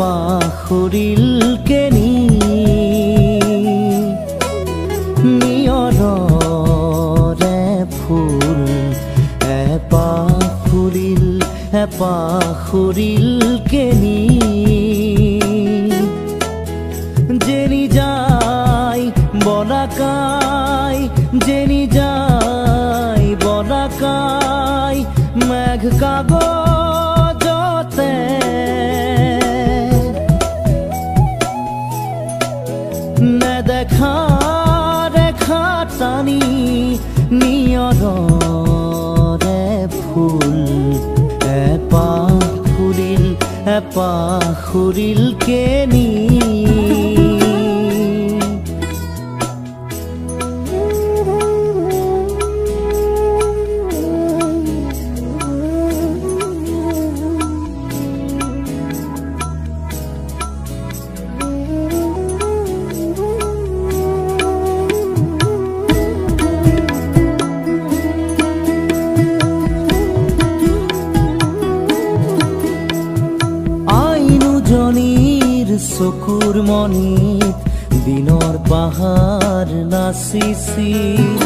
পাখৰিলকেনি নিয়ৰৰে ফুল পাখৰিলকেনি যেনি যায় বলাকাই যেনি যায় বলাকাই মেঘ কাগজতে নেদেখা ৰেখা টানি নিয়ৰৰে ফুল পাখৰিলকেনি চকুৰ মনিত দিনৰ পাহাৰ নাচিছিল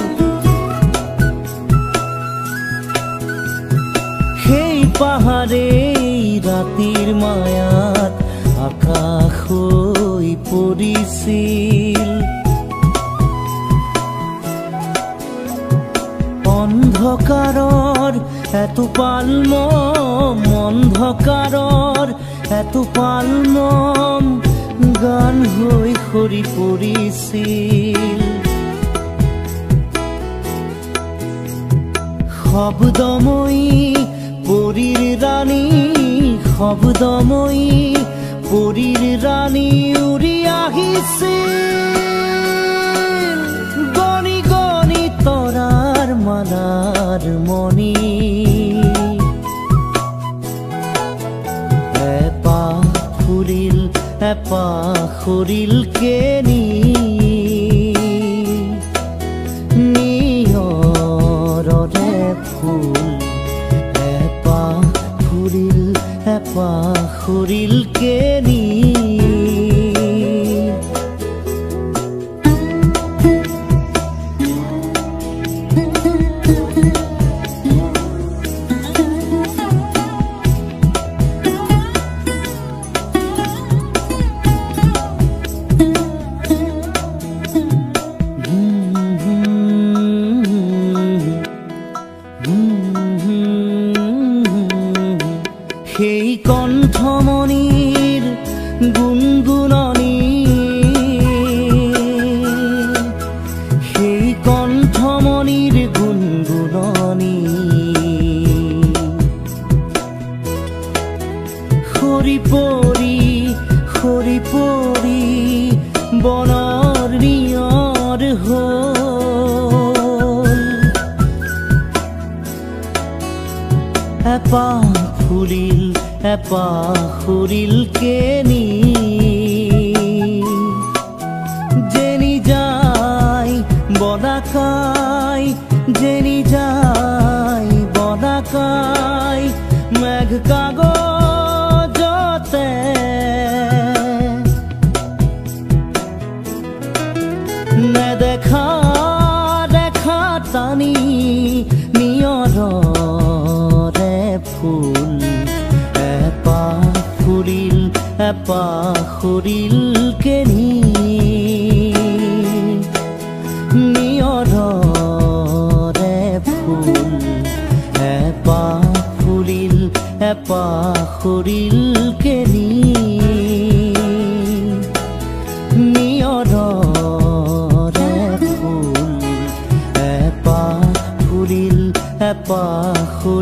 সেই পাহাৰে ৰাতিৰ মায়াত আকাশ হৈ পৰিছিল অন্ধকাৰৰ এটোপাল মম অন্ধকাৰৰ এটোপাল মম গান হৈ সৰি পৰিছিল শব্দময়ী পৰীৰ ৰাণী শব্দময়ী পৰীৰ ৰাণী উৰি আহিছিল গণি গণি তৰাৰ মালাৰ মণি পাখৰিলকেনি নিয়ৰৰে ফুল পাখৰিলকেনি সেই কণ্ঠমণিৰ গুণগুণনি সেই কণ্ঠমণিৰ গুণগুণনি সৰি পৰি বনৰ নিয়ৰ হ'ল পাখৰিলকেনি যেনি যায় বলাকাই যেনি যায় বলাকাই মেঘ কাগজতে নেদেখা ৰেখা টানি নিয়ৰৰে ফুল পাখৰিলকেনি নিয়ৰৰে ফুল পাখৰিলকেনি নিয়ৰৰে ফুল পাখৰিলকেনি